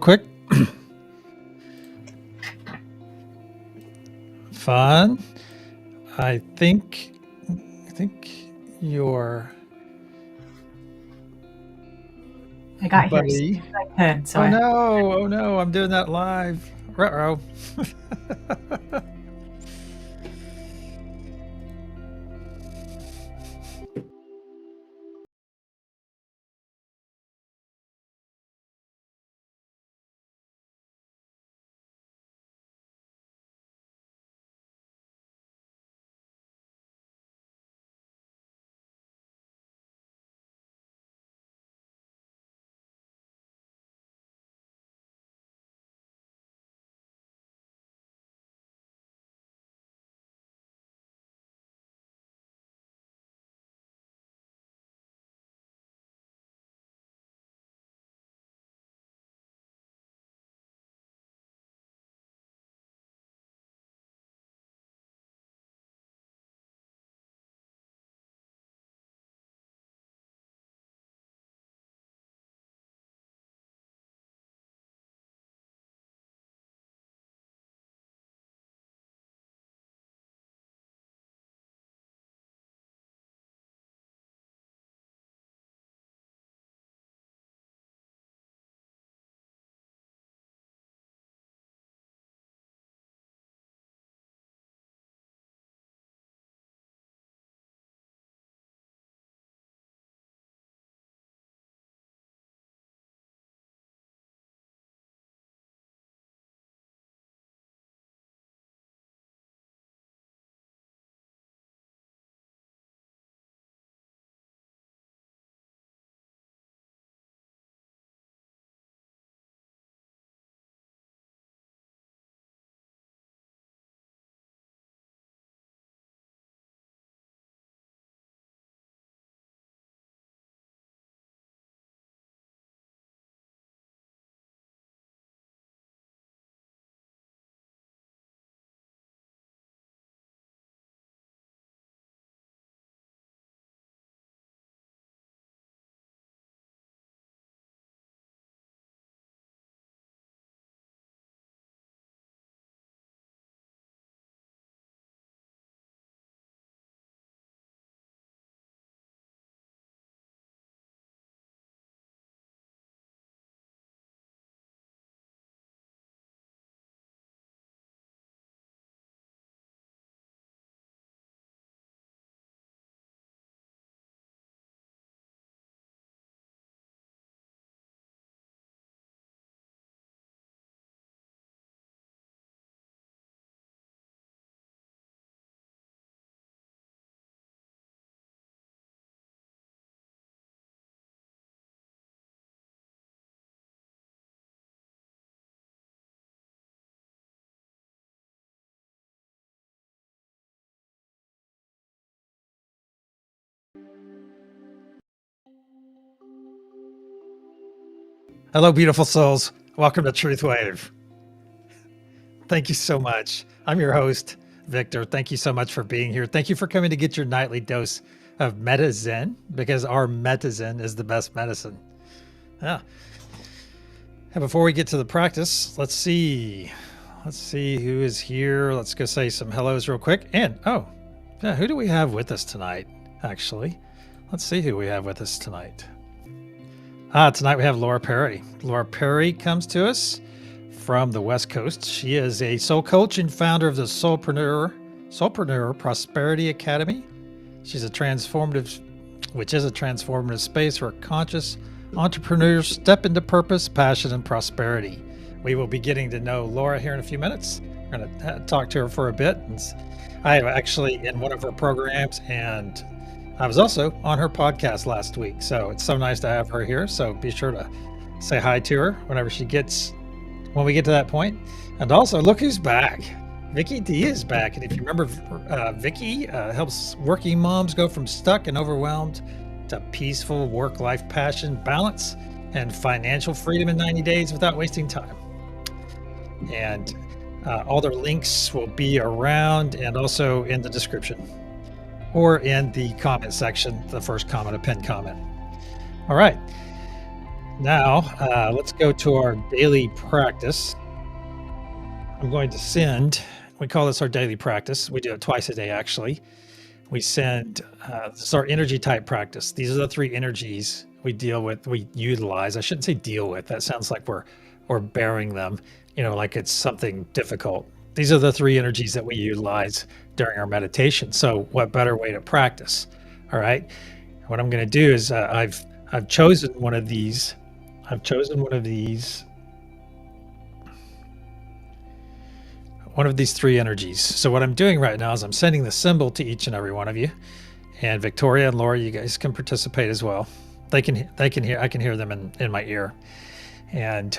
Quick. Fun. I think your I got here buddy. I could, so Oh no, I'm doing that live. Ruh-roh. Hello, beautiful souls. Welcome to TruthWave. Thank you so much. I'm your host, Victor. Thank you so much for being here. Thank you for coming to get your nightly dose of Meta Zen, because our Meta Zen is the best medicine. Yeah. And before we get to the practice, let's see who is here. Let's go say some hellos real quick. And who do we have with us tonight? Actually, let's see who we have with us tonight. Tonight we have Laura Perry. Laura Perry comes to us from the West Coast. She is a soul coach and founder of the Soulpreneur Prosperity Academy. She's a transformative space where conscious entrepreneurs step into purpose, passion, and prosperity. We will be getting to know Laura here in a few minutes. We're going to talk to her for a bit. I am actually in one of her programs, and I was also on her podcast last week. So it's so nice to have her here. So be sure to say hi to her when we get to that point. And also, look who's back. Vicky D is back. And if you remember, Vicky helps working moms go from stuck and overwhelmed to peaceful work-life passion, balance, and financial freedom in 90 days without wasting time. And all their links will be around and also in the description or in the comment section, the first comment, a pinned comment. All right. Now, let's go to our daily practice. I'm going to send, we call this our daily practice. We do it twice a day, actually. We send, this is our energy type practice. These are the 3 energies we deal with, we utilize. I shouldn't say deal with. That sounds like we're bearing them, like it's something difficult. These are the 3 energies that we utilize during our meditation. So what better way to practice? All right. What I'm going to do is I've chosen one of these. I've chosen one of these 3 energies. So what I'm doing right now is I'm sending the symbol to each and every one of you. And Victoria and Laura, you guys can participate as well. They can hear, I can hear them in my ear. And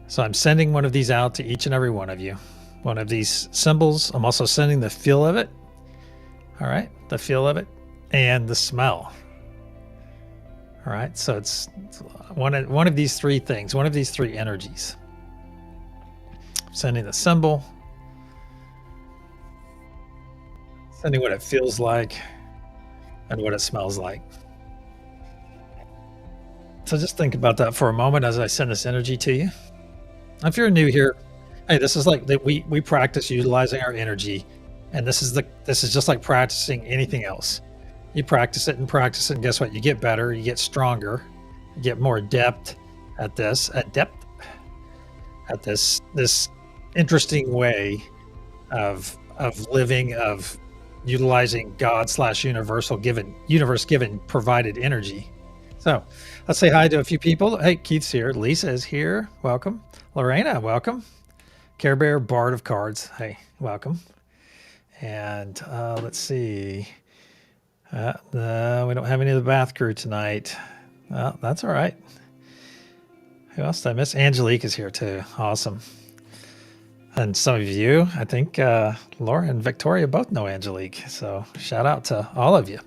so I'm sending one of these out to each and every one of you. One of these symbols. I'm also sending the feel of it. All right, the feel of it and the smell. All right, so it's one of these 3 things, one of these 3 energies. Sending the symbol, sending what it feels like, and what it smells like. So just think about that for a moment as I send this energy to you. If you're new here, hey, this is like that we practice utilizing our energy, and this is just like practicing anything else. You practice it, and guess what? You get better, you get stronger, you get more adept at this, at this interesting way of living, of utilizing God/universe given provided energy. So let's say hi to a few people. Hey, Keith's here. Lisa is here. Welcome. Lorena, welcome. Care Bear, Bard of Cards. Hey, welcome. And let's see. We don't have any of the bath crew tonight. Well, that's all right. Who else did I miss? Angelique is here too. Awesome. And some of you, I think Laura and Victoria both know Angelique. So shout out to all of you.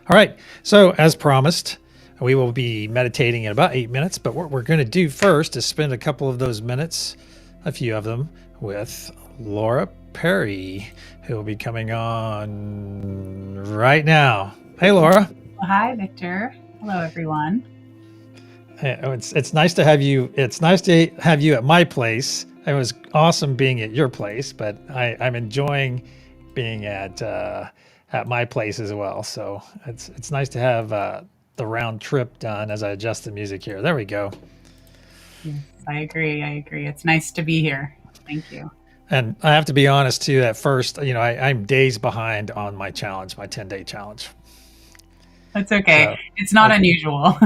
All right. So as promised, we will be meditating in about 8 minutes. But what we're going to do first is spend a couple of those minutes, a few of them, with Laura Perry, who will be coming on right now. Hey, Laura. Well, hi, Victor. Hello, everyone. Hey, it's nice to have you. It's nice to have you at my place. It was awesome being at your place, but I'm enjoying being at my place as well. So it's nice to have the round trip done as I adjust the music here. There we go. Yes, I agree. It's nice to be here. Thank you. And I have to be honest too, at first, I'm days behind on my challenge, my 10-day challenge. That's okay. So, it's not unusual.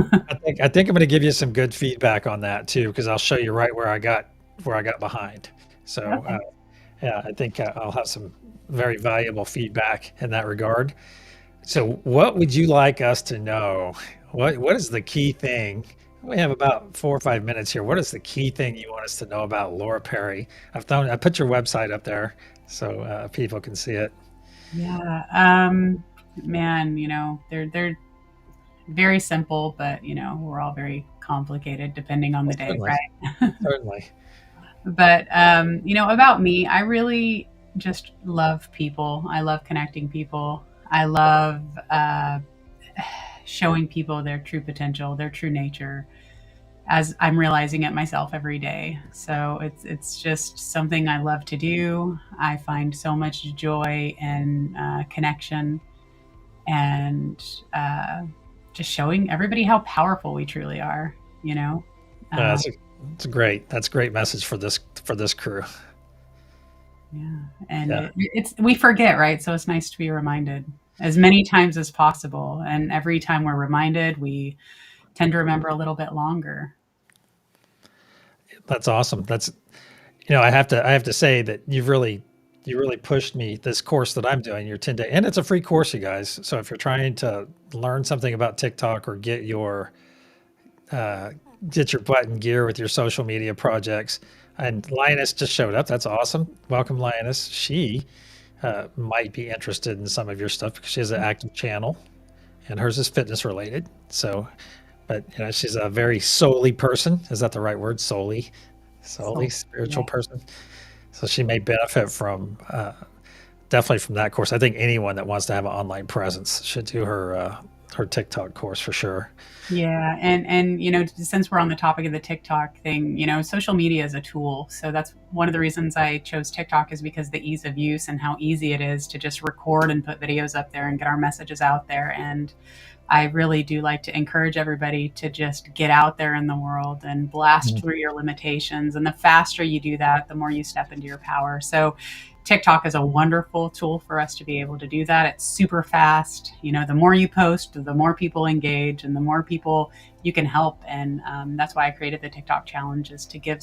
I think I'm going to give you some good feedback on that too, because I'll show you right where I got behind. So okay. Yeah, I think I'll have some very valuable feedback in that regard. So what would you like us to know? What is the key thing? We have about 4 or 5 minutes here. What is the key thing you want us to know about Laura Perry? I put your website up there so people can see it. Yeah, man, they're very simple, but we're all very complicated depending on the day, right? Certainly. But about me, I really just love people. I love connecting people. I love showing people their true potential, their true nature, as I'm realizing it myself every day. So it's just something I love to do. I find so much joy and connection, and just showing everybody how powerful we truly are. That's a great message for this crew. Yeah, and we forget, right? So it's nice to be reminded as many times as possible, and every time we're reminded, we tend to remember a little bit longer. That's awesome. That's I have to say that you really pushed me. This course that I'm doing, your 10-day, and it's a free course, you guys. So if you're trying to learn something about TikTok or get your butt in gear with your social media projects, and Lioness just showed up. That's awesome. Welcome, Lioness. She might be interested in some of your stuff because she has an active channel, and hers is fitness related. So, but she's a very soul-y person. Is that the right word? Soul-y spiritual person. So she may benefit from definitely from that course. I think anyone that wants to have an online presence should do her her TikTok course for sure. Yeah, and since we're on the topic of the TikTok thing, social media is a tool. So that's one of the reasons I chose TikTok, is because the ease of use and how easy it is to just record and put videos up there and get our messages out there. And I really do like to encourage everybody to just get out there in the world and blast Mhm. through your limitations. And the faster you do that, the more you step into your power. So TikTok is a wonderful tool for us to be able to do that. It's super fast. The more you post, the more people engage and the more people you can help. And that's why I created the TikTok challenge, is to give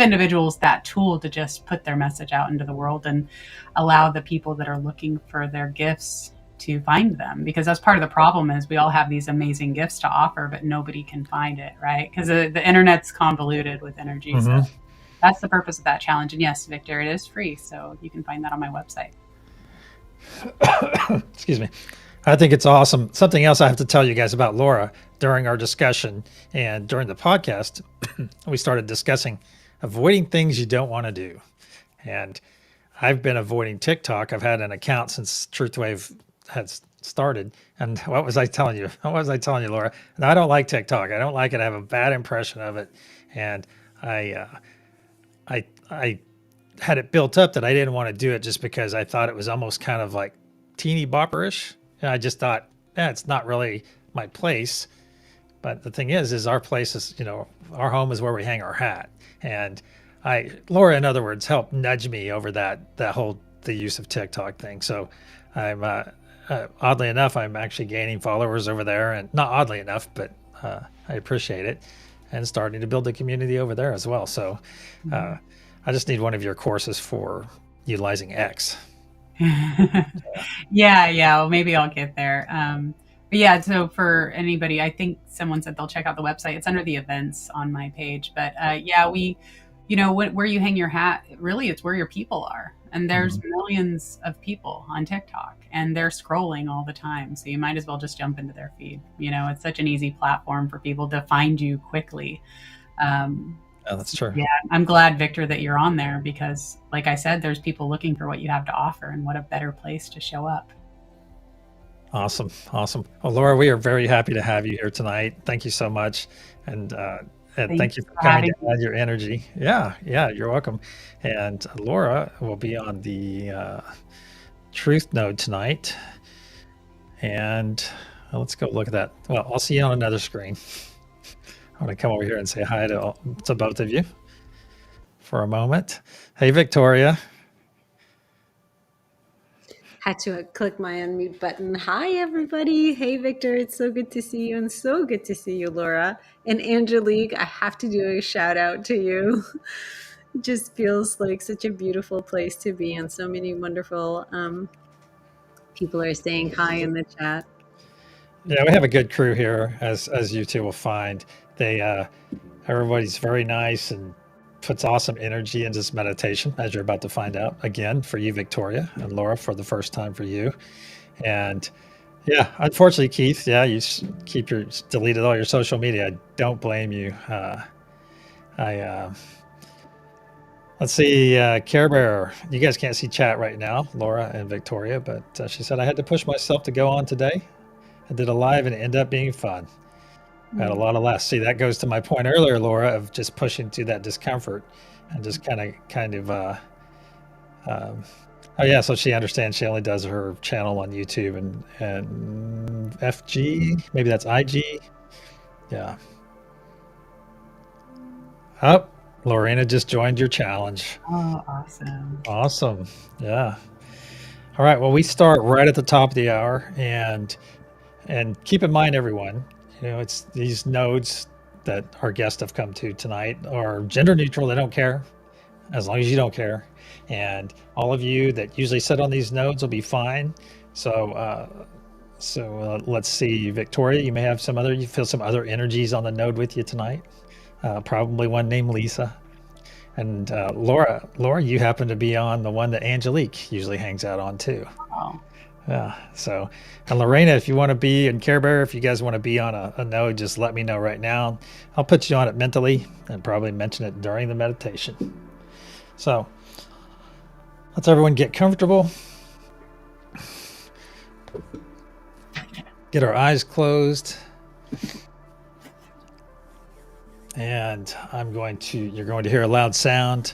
individuals that tool to just put their message out into the world and allow the people that are looking for their gifts to find them, because that's part of the problem. Is we all have these amazing gifts to offer, but nobody can find it, right? Because the internet's convoluted with energy. So Mhm. that's the purpose of that challenge. And yes, Victor, it is free, so you can find that on my website. Excuse me. I think it's awesome. Something else I have to tell you guys about Laura. During our discussion and during the podcast, we started discussing avoiding things you don't want to do. And I've been avoiding TikTok. I've had an account since TruthWave has started. And what was I telling you? What was I telling you, Laura? And I don't like TikTok. I don't like it. I have a bad impression of it. And I had it built up that I didn't want to do it just because I thought it was almost kind of like teeny bopperish. And I just thought, it's not really my place. But the thing is our place is, our home is where we hang our hat. And Laura, in other words, helped nudge me over the use of TikTok thing. So I'm, oddly enough, I'm actually gaining followers over there, and not oddly enough, but I appreciate it, and starting to build a community over there as well. So I just need one of your courses for utilizing X. Yeah. Well, maybe I'll get there. But yeah, so for anybody, I think someone said they'll check out the website. It's under the events on my page. But yeah, where you hang your hat, really, it's where your people are. And there's millions of people on TikTok, and they're scrolling all the time. So you might as well just jump into their feed. It's such an easy platform for people to find you quickly. Oh, that's true. Yeah, I'm glad, Victor, that you're on there, because, like I said, there's people looking for what you have to offer, and what a better place to show up. Awesome. Well, Laura, we are very happy to have you here tonight. Thank you so much. And thank you for coming to add your energy. Yeah, you're welcome. And Laura will be on the truth node tonight. And let's go look at that. Well, I'll see you on another screen. I'm going to come over here and say hi to both of you for a moment. Hey, Victoria. Had to click my unmute button. Hi, everybody. Hey, Victor. It's so good to see you, and so good to see you, Laura. And Angelique, I have to do a shout out to you. It just feels like such a beautiful place to be, and so many wonderful people are saying hi in the chat. Yeah, we have a good crew here, as you two will find. Everybody's very nice and puts awesome energy into this meditation, as you're about to find out again for you, Victoria, and Laura for the first time for you. And yeah, unfortunately, Keith, you deleted all your social media. I don't blame you. Let's see, Care Bear. You guys can't see chat right now, Laura and Victoria, but she said, I had to push myself to go on today. I did a live and it ended up being fun. I had a lot of laughs. See, that goes to my point earlier, Laura, of just pushing through that discomfort and just kind of oh yeah, so she understands she only does her channel on YouTube and FG, maybe that's IG. Yeah. Oh, Lorena just joined your challenge. Oh, awesome. Awesome. Yeah. All right. Well, we start right at the top of the hour, and keep in mind, everyone, it's these nodes that our guests have come to tonight are gender neutral. They don't care, as long as you don't care. And all of you that usually sit on these nodes will be fine. So let's see, Victoria, you feel some other energies on the node with you tonight. Probably one named Lisa. And Laura, you happen to be on the one that Angelique usually hangs out on too. Oh. Yeah. So, and Lorena, if you want to be, and Care Bear, if you guys want to be on a node, just let me know right now. I'll put you on it mentally and probably mention it during the meditation. So let's everyone get comfortable. get our eyes closed. And you're going to hear a loud sound.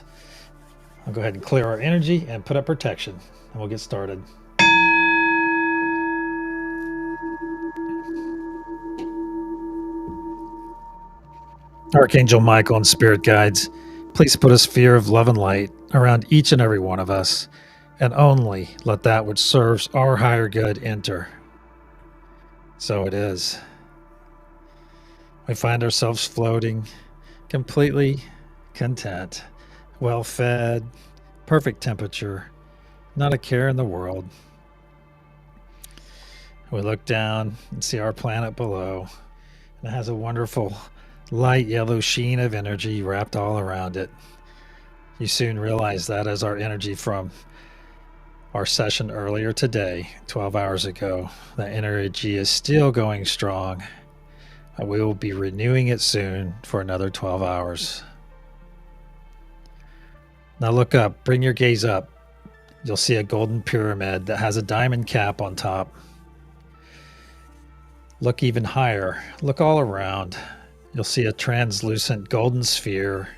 I'll go ahead and clear our energy and put up protection, and we'll get started. Archangel Michael and Spirit Guides, please put a sphere of love and light around each and every one of us, and only let that which serves our higher good enter. So it is. We find ourselves floating, completely content, well fed, perfect temperature, not a care in the world. We look down and see our planet below, and it has a wonderful light yellow sheen of energy wrapped all around it. You soon realize that as our energy from our session earlier today, 12 hours ago, that energy is still going strong. We will be renewing it soon for another 12 hours. Now look up, bring your gaze up. You'll see a golden pyramid that has a diamond cap on top. Look even higher, look all around. You'll see a translucent golden sphere.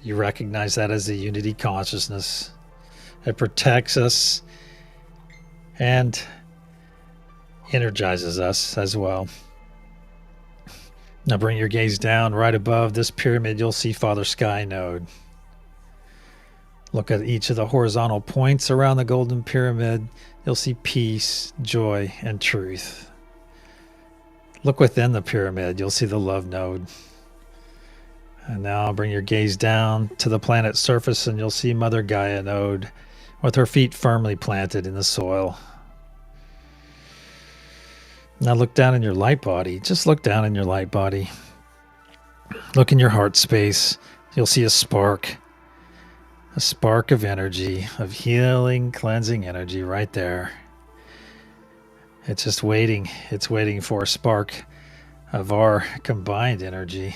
You recognize that as the unity consciousness. It protects us and energizes us as well. Now bring your gaze down. Right above this pyramid, you'll see Father Sky Node. Look at each of the horizontal points around the golden pyramid. You'll see peace, joy, and truth. Look within the pyramid. You'll see the love node. And now bring your gaze down to the planet's surface, and you'll see Mother Gaia node with her feet firmly planted in the soil. Now look down in your light body. Just look down in your light body. Look in your heart space. You'll see a spark of energy, of healing, cleansing energy right there. It's just waiting. It's waiting for a spark of our combined energy.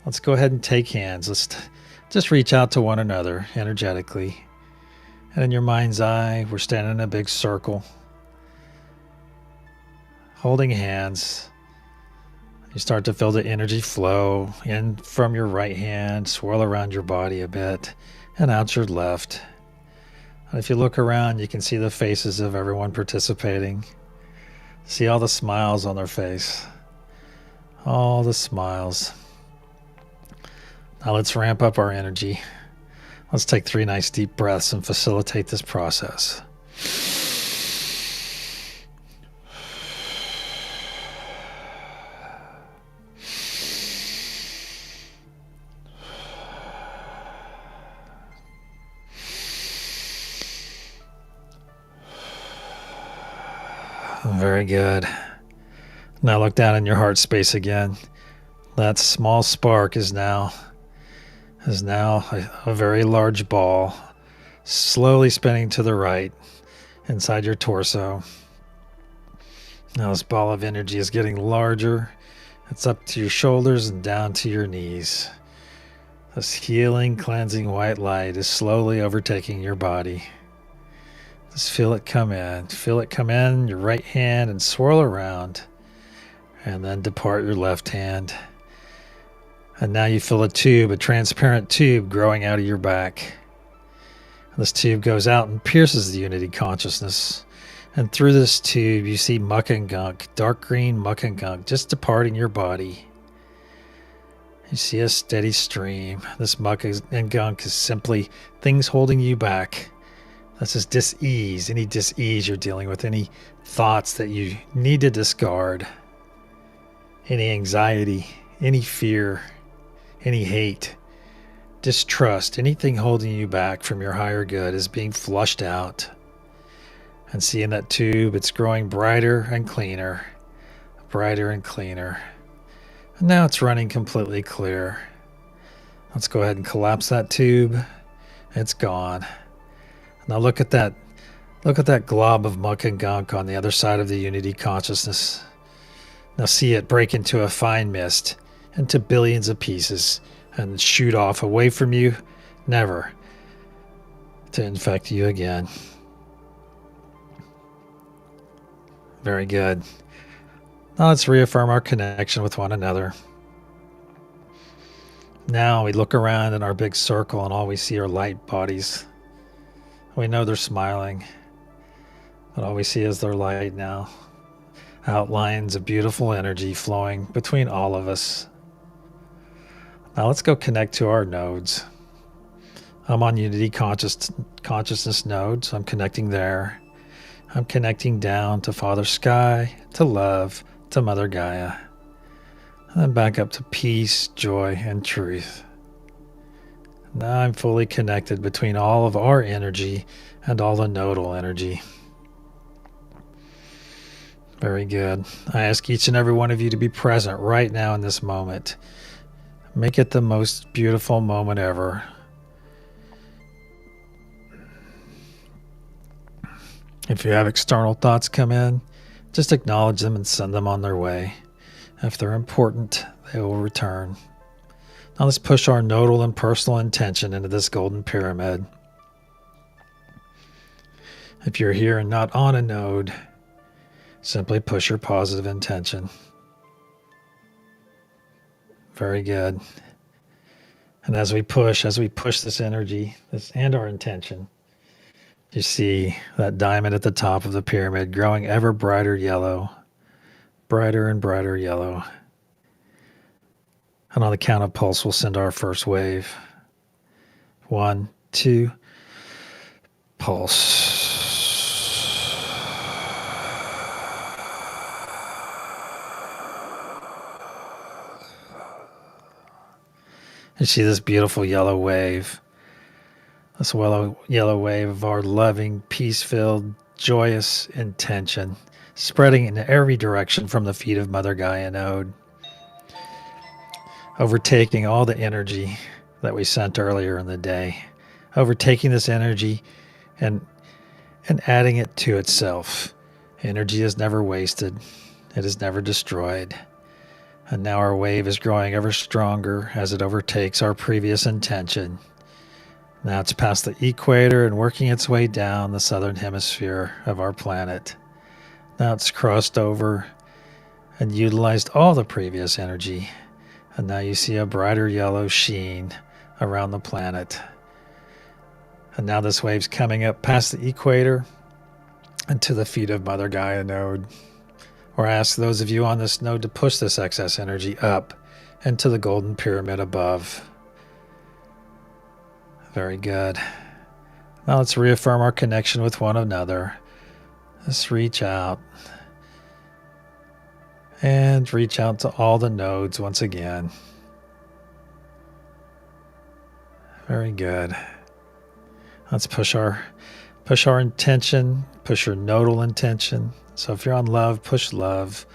Let's go ahead and take hands. Let's just reach out to one another energetically. And in your mind's eye, we're standing in a big circle, holding hands. You start to feel the energy flow in from your right hand, swirl around your body a bit, and out your left. And if you look around, you can see the faces of everyone participating. See all the smiles on their face. All the smiles. Now let's ramp up our energy. Let's take 3 nice deep breaths and facilitate this process. Very good. Now look down in your heart space again. That small spark is now a very large ball, slowly spinning to the right inside your torso. Now this ball of energy is getting larger. It's up to your shoulders and down to your knees. This healing, cleansing white light is slowly overtaking your body. Just feel it come in. Feel it come in your right hand and swirl around, and then depart your left hand. And now you feel a transparent tube growing out of your back. This tube goes out and pierces the unity consciousness. And through this tube, you see muck and gunk, dark green muck and gunk, just departing your body. You see a steady stream. This muck and gunk is simply things holding you back. This is dis-ease, any dis-ease you're dealing with, any thoughts that you need to discard, any anxiety, any fear, any hate, distrust, anything holding you back from your higher good is being flushed out. And see in that tube, it's growing brighter and cleaner, brighter and cleaner. And now it's running completely clear. Let's go ahead and collapse that tube. It's gone. Now look at that glob of muck and gunk on the other side of the unity consciousness. Now see it break into a fine mist, into billions of pieces, and shoot off away from you, never to infect you again. Very good. Now let's reaffirm our connection with one another. Now we look around in our big circle and all we see are light bodies. We know they're smiling, but all we see is their light now. Outlines of beautiful energy flowing between all of us. Now let's go connect to our nodes. I'm on Unity Consciousness node, so I'm connecting there. I'm connecting down to Father Sky, to love, to Mother Gaia. And then back up to peace, joy, and truth. Now I'm fully connected between all of our energy and all the nodal energy. Very good. I ask each and every one of you to be present right now in this moment. Make it the most beautiful moment ever. If you have external thoughts come in, just acknowledge them and send them on their way. If they're important, they will return. Now let's push our nodal and personal intention into this golden pyramid. If you're here and not on a node, simply push your positive intention. Very good. And as we push this energy, and our intention, you see that diamond at the top of the pyramid growing ever brighter yellow, brighter and brighter yellow. And on the count of pulse, we'll send our first wave. 1, 2, pulse. You see this beautiful yellow wave. This yellow wave of our loving, peace-filled, joyous intention, spreading in every direction from the feet of Mother Gaia node, overtaking all the energy that we sent earlier in the day, overtaking this energy and adding it to itself. Energy is never wasted. It is never destroyed. And now our wave is growing ever stronger as it overtakes our previous intention. Now it's past the equator and working its way down the southern hemisphere of our planet. Now it's crossed over and utilized all the previous energy. And now you see a brighter yellow sheen around the planet. And now this wave's coming up past the equator and to the feet of Mother Gaia node. Or ask those of you on this node to push this excess energy up into the golden pyramid above. Very good. Now let's reaffirm our connection with one another. Let's reach out. And reach out to all the nodes once again. Very good. Let's push our intention, push your nodal intention. So if you're on love, push love.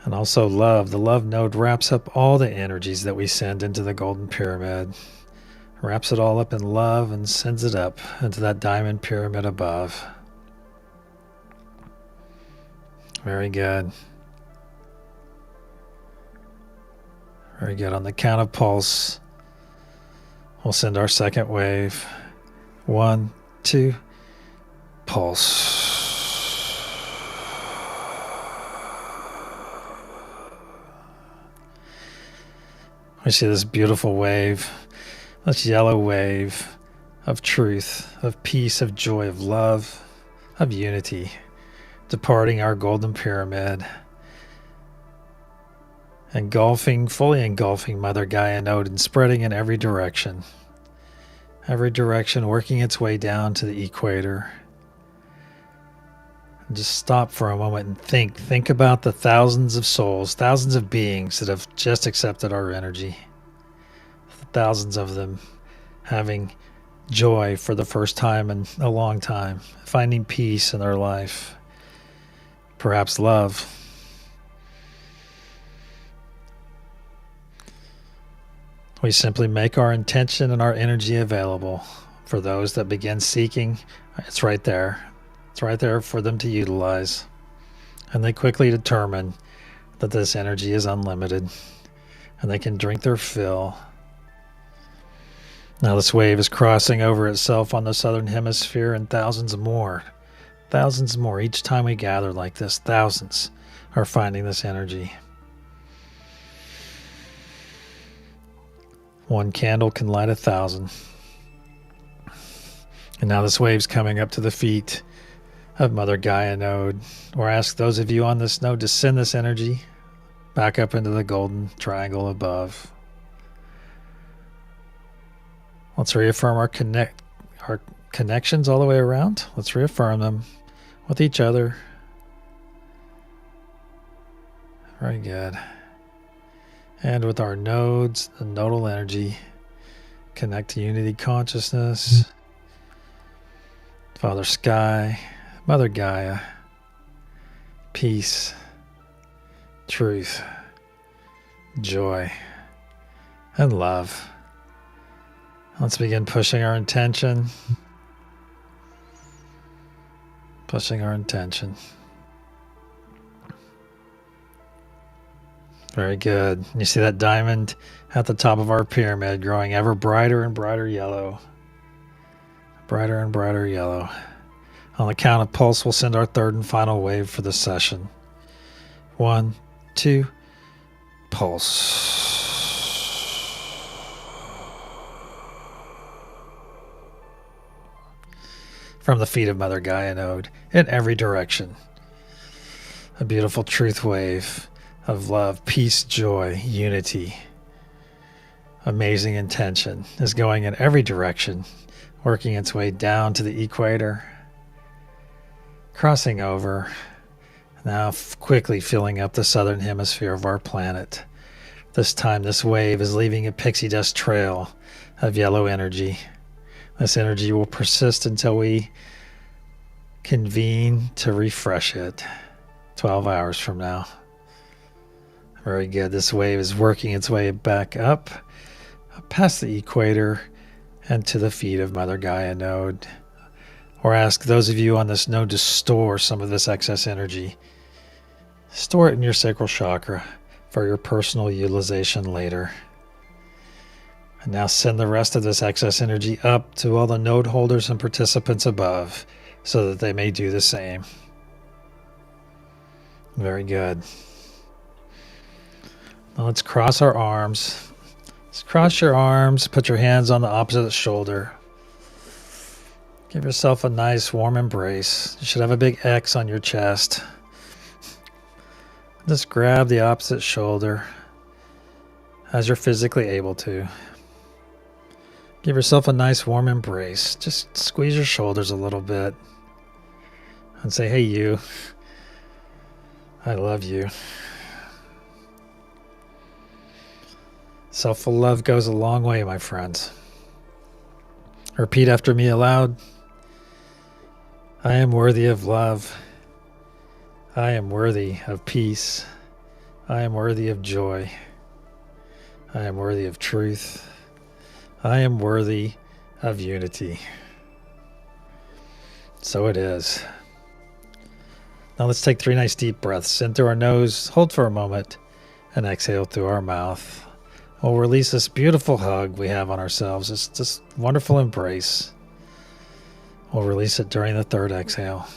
And also love. The love node wraps up all the energies that we send into the golden pyramid. Wraps it all up in love and sends it up into that diamond pyramid above. Very good. Very good. On the count of pulse, we'll send our second wave. 1, 2, pulse. We see this beautiful wave, this yellow wave of truth, of peace, of joy, of love, of unity, departing our golden pyramid, fully engulfing Mother Gaia node and spreading in every direction, working its way down to the equator. And just stop for a moment and think about the thousands of souls, thousands of beings that have just accepted our energy. Thousands of them having joy for the first time in a long time, finding peace in their life, perhaps love. We simply make our intention and our energy available for those that begin seeking. It's right there. It's right there for them to utilize. And they quickly determine that this energy is unlimited and they can drink their fill. Now this wave is crossing over itself on the southern hemisphere and thousands more Thousands more. Each time we gather like this, thousands are finding this energy. One candle can light 1,000. And now this wave's coming up to the feet of Mother Gaia node. Or ask those of you on this node to send this energy back up into the golden triangle above. Let's reaffirm our connections all the way around. Let's reaffirm them with each other. Very good. And with our nodes, the nodal energy, connect to unity consciousness, Father Sky, Mother Gaia, peace, truth, joy, and love. Let's begin pushing our intention. Pushing our intention. Very good. You see that diamond at the top of our pyramid growing ever brighter and brighter yellow. Brighter and brighter yellow. On the count of pulse, we'll send our third and final wave for the session. 1, 2, pulse. From the feet of Mother Gaia node in every direction. A beautiful truth wave of love, peace, joy, unity, amazing intention is going in every direction, working its way down to the equator, crossing over, now quickly filling up the southern hemisphere of our planet. This time this wave is leaving a pixie dust trail of yellow energy. This energy will persist until we convene to refresh it 12 hours from now. Very good. This wave is working its way back up past the equator and to the feet of Mother Gaia node. Or ask those of you on this node to store some of this excess energy. Store it in your sacral chakra for your personal utilization later. And now send the rest of this excess energy up to all the node holders and participants above so that they may do the same. Very good. Now let's cross our arms. Just cross your arms, put your hands on the opposite shoulder. Give yourself a nice warm embrace. You should have a big X on your chest. Just grab the opposite shoulder as you're physically able to. Give yourself a nice warm embrace. Just squeeze your shoulders a little bit and say, hey, you. I love you. Self love goes a long way, my friends. Repeat after me aloud. I am worthy of love. I am worthy of peace. I am worthy of joy. I am worthy of truth. I am worthy of unity. So it is. Now let's take 3 nice deep breaths in through our nose, hold for a moment, and exhale through our mouth. We'll release this beautiful hug we have on ourselves, this wonderful embrace. We'll release it during the third exhale.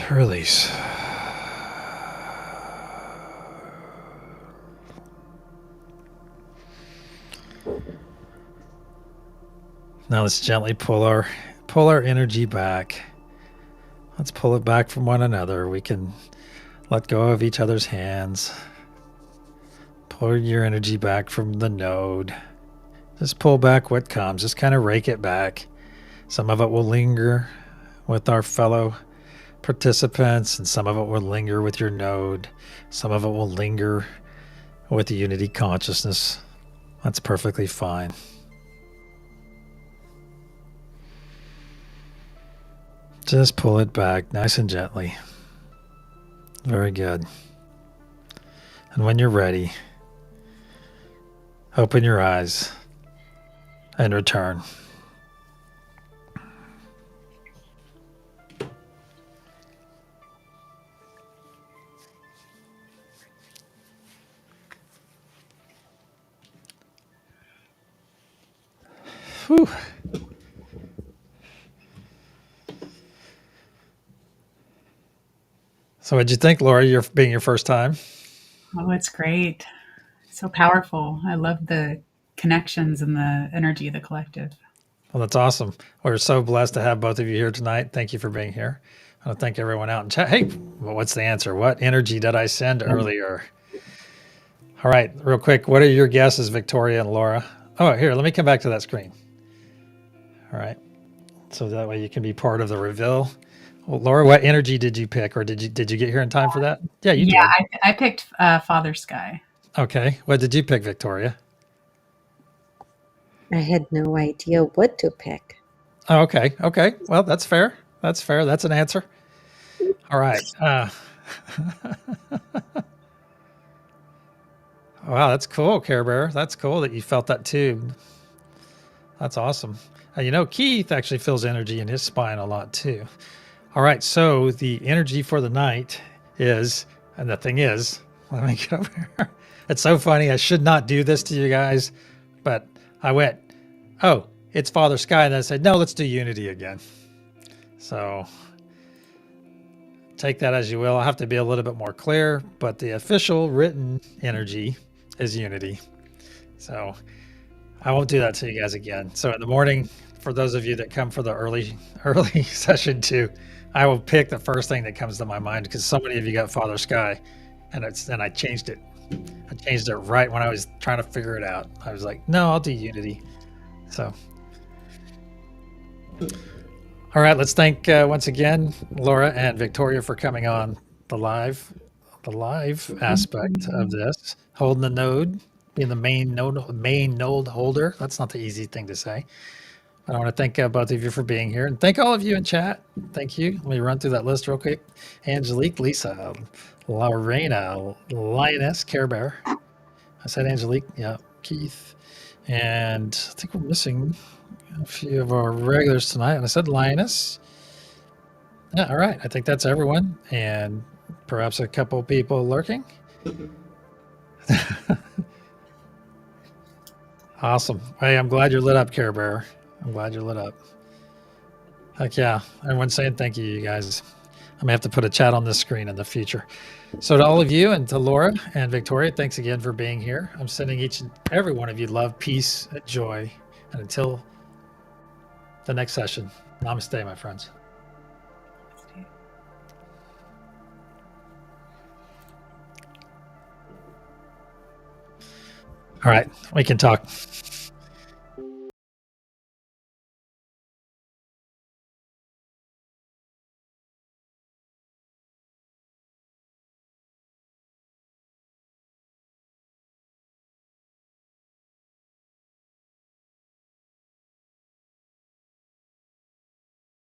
Release. Now let's gently pull our energy back. Let's pull it back from one another. We can let go of each other's hands. Pull your energy back from the node. Just pull back what comes. Just kind of rake it back. Some of it will linger with our fellow participants, and some of it will linger with your node. Some of it will linger with the unity consciousness. That's perfectly fine. Just pull it back nice and gently. Very good. And when you're ready, open your eyes and return. Whew. So what'd you think, Laura, you're being your first time? Oh, it's great. So powerful. I love the connections and the energy of the collective. Well, that's awesome. We're so blessed to have both of you here tonight. Thank you for being here. I want to thank everyone out in chat. Hey, well, what's the answer? What energy did I send earlier? All right, real quick. What are your guesses, Victoria and Laura? Oh, here, let me come back to that screen. All right. So that way you can be part of the reveal. Well, Laura, what energy did you pick, or did you get here in time for that? Yeah, you Yeah, did. I picked Father Sky. Okay. What did you pick, Victoria? I had no idea what to pick. Oh, okay. Okay. Well, that's fair. That's fair. That's an answer. All right. Wow, that's cool, Care Bear. That's cool that you felt that too. That's awesome. Keith actually feels energy in his spine a lot too. All right. So the energy for the night is, and the thing is, let me get over here. It's so funny. I should not do this to you guys, but I went, oh, it's Father Sky. And I said, no, let's do Unity again. So take that as you will. I'll have to be a little bit more clear, but the official written energy is Unity. So I won't do that to you guys again. So in the morning, for those of you that come for the early session too, I will pick the first thing that comes to my mind because so many of you got Father Sky, and I changed it. I changed it right when I was trying to figure it out. I was like, no, I'll do Unity. So, all right, let's thank once again Laura and Victoria for coming on the live aspect of this, holding the node, being the main node holder. That's not the easy thing to say. I want to thank both of you for being here, and thank all of you in chat. Thank you. Let me run through that list real quick. Angelique, Lisa, Lorena, Lioness, Care Bear. I said Angelique. Yeah, Keith, and I think we're missing a few of our regulars tonight. And I said Lioness. Yeah, all right. I think that's everyone, and perhaps a couple people lurking. Awesome. Hey, I'm glad you're lit up, Care Bear. I'm glad you're lit up. Heck yeah. Everyone's saying thank you, you guys. I'm gonna have to put a chat on this screen in the future. So to all of you and to Laura and Victoria, thanks again for being here. I'm sending each and every one of you love, peace, joy. And until the next session, namaste, my friends. All right, we can talk.